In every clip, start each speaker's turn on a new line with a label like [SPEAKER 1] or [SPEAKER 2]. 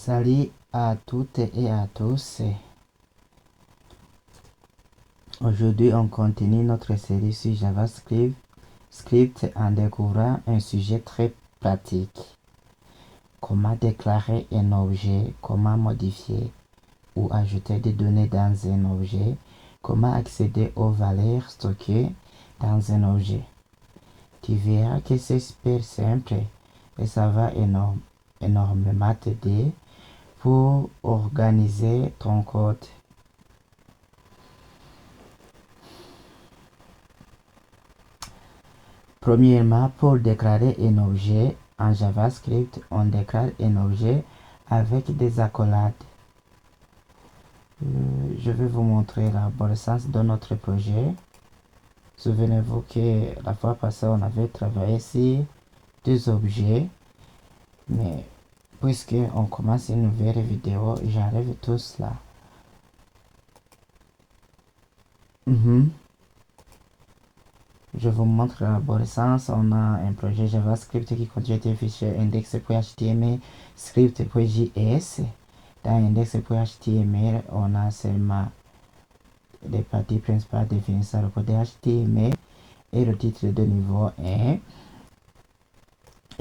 [SPEAKER 1] Salut à toutes et à tous. Aujourd'hui, on continue notre série sur JavaScript en découvrant un sujet très pratique. Comment déclarer un objet, comment modifier ou ajouter des données dans un objet, comment accéder aux valeurs stockées dans un objet. Tu verras que c'est super simple et ça va énormément t'aider pour organiser ton code. Premièrement, pour déclarer un objet en JavaScript, on déclare un objet avec des accolades. Je vais vous montrer l'arborescence de notre projet. Souvenez-vous que la fois passée, on avait travaillé sur deux objets. Mais puisque on commence une nouvelle vidéo, j'arrive tout cela. Je vous montre l'arborescence. On a un projet JavaScript qui contient des fichiers index.html, script.js. Dans index.html, on a seulement les parties principales définissant le code HTML et le titre de niveau 1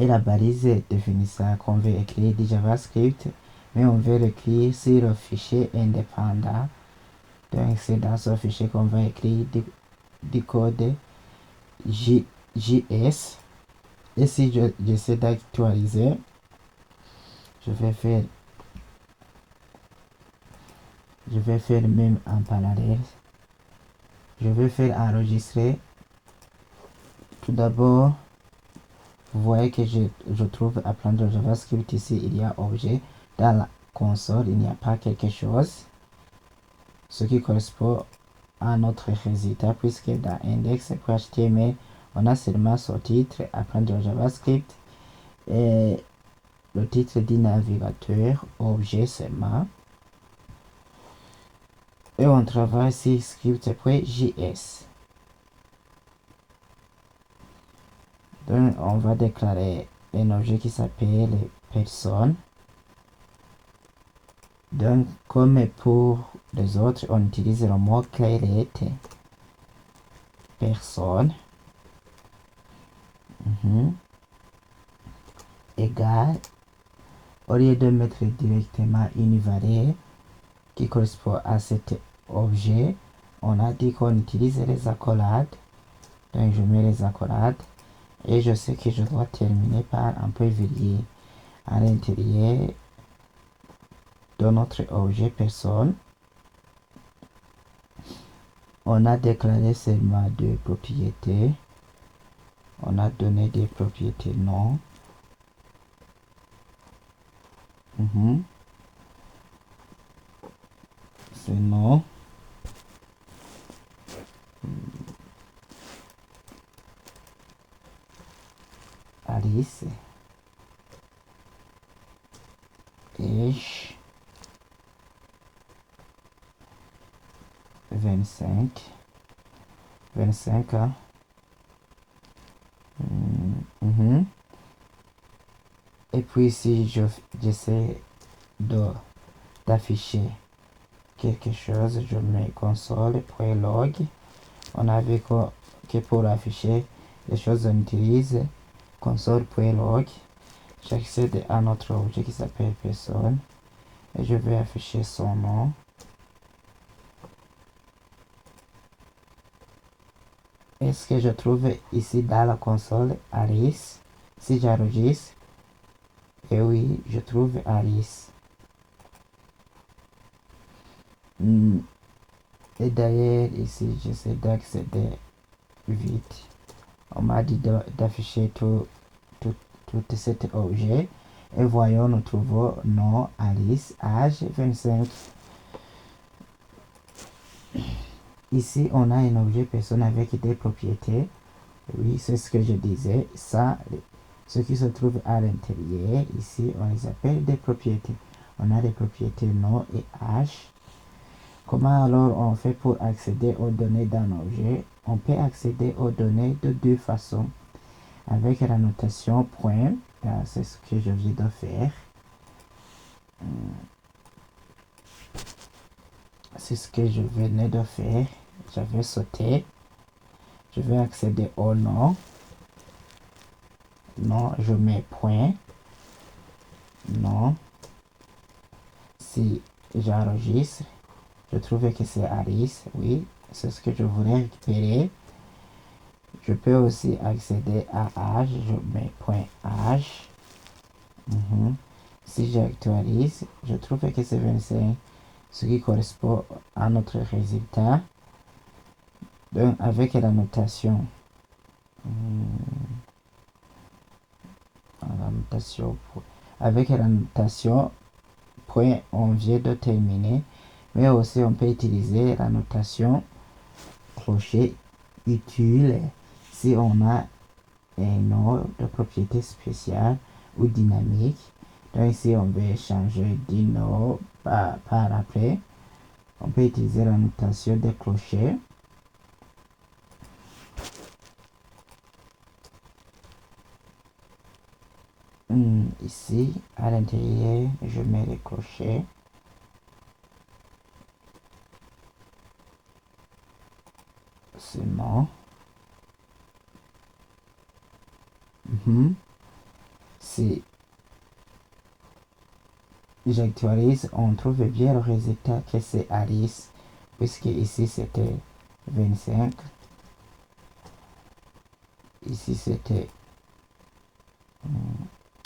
[SPEAKER 1] et la balise définissant qu'on veut écrire du JavaScript, mais on veut l'écrire sur le fichier indépendant. Donc c'est dans ce fichier qu'on va écrire du code JS. Et si j'essaie d'actualiser, je vais faire même en parallèle. Je vais faire enregistrer. Tout d'abord, vous voyez que je trouve apprendre JavaScript ici, il y a objet. Dans la console, il n'y a pas quelque chose. Ce qui correspond à notre résultat, puisque dans index.html, on a seulement son titre, apprendre JavaScript, et le titre du navigateur, objet seulement. Et on travaille sur script.js. Donc, on va déclarer un objet qui s'appelle personne. Donc, comme pour les autres, on utilise le mot create personne égal, au lieu de mettre directement une valeur qui correspond à cet objet, on a dit qu'on utilise les accolades. Donc, je mets les accolades et je sais que je dois terminer par un pointillé à l'intérieur de notre objet personne. On a déclaré seulement deux propriétés. On a donné des propriétés non. C'est non. Alice. Age. 25 ans. Et puis si j'essaie d'afficher quelque chose, je mets console.log. On a vu que pour afficher les choses, on utilise console.log. J'accède à notre objet qui s'appelle personne et je vais afficher son nom. Est-ce que je trouve ici dans la console Alice? Si j'enregistre, et oui, je trouve Alice. Et d'ailleurs, ici, j'essaie d'accéder vite. On m'a dit d'afficher tout cet objet. Et voyons, nous trouvons nom Alice, âge 25. Ici, on a un objet personne avec des propriétés. Oui, c'est ce que je disais. Ça, ce qui se trouve à l'intérieur, ici, on les appelle des propriétés. On a des propriétés nom et âge. Comment alors on fait pour accéder aux données d'un objet? On peut accéder aux données de deux façons. Avec la notation point, c'est ce que je viens de faire. C'est ce que je venais de faire. J'avais sauté. Je vais accéder au nom. Non, je mets point. Non. Si j'enregistre, je trouve que c'est Alice. Oui, c'est ce que je voulais récupérer. Je peux aussi accéder à âge. Je mets point âge. Si j'actualise, je trouve que c'est 25, ce qui correspond à notre résultat. Donc, avec la notation, avec la notation point, on vient de terminer, mais aussi on peut utiliser la notation clocher utile si on a un nom de propriété spéciale ou dynamique. Donc ici on veut changer du nom par après, on peut utiliser la notation de clocher. Ici à l'intérieur je mets les clochers. Seulement si j'actualise, on trouve bien le résultat que c'est Alice, puisque ici c'était 25, ici c'était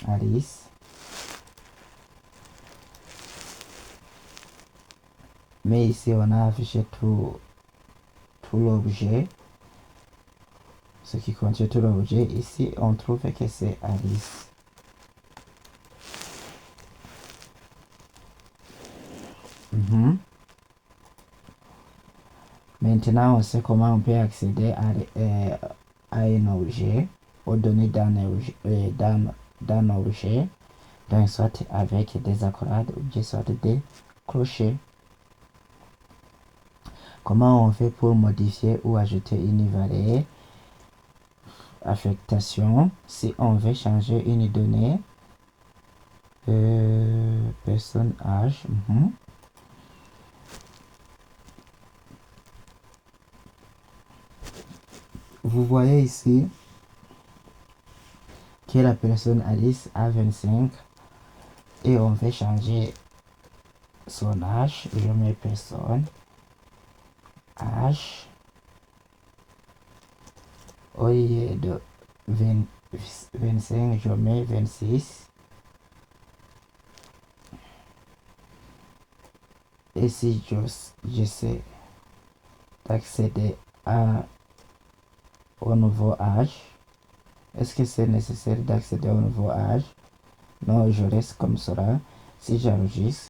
[SPEAKER 1] Alice, mais ici on a affiché tout l'objet, ce qui contient tout l'objet. Ici on trouve que c'est Alice. Maintenant on sait comment on peut accéder à un objet, aux données d'un objet, donc soit avec des accolades ou bien soit des clochers. Comment on fait pour modifier ou ajouter une valeur? Affectation, si on veut changer une donnée, personne âge, vous voyez ici que la personne Alice a 25 et on veut changer son âge. Je mets personne âge au lieu de 25, je mets 26. Et si j'essaie d'accéder au nouveau âge, est-ce que c'est nécessaire d'accéder au nouveau âge? Non, je reste comme cela. Si j'enregistre,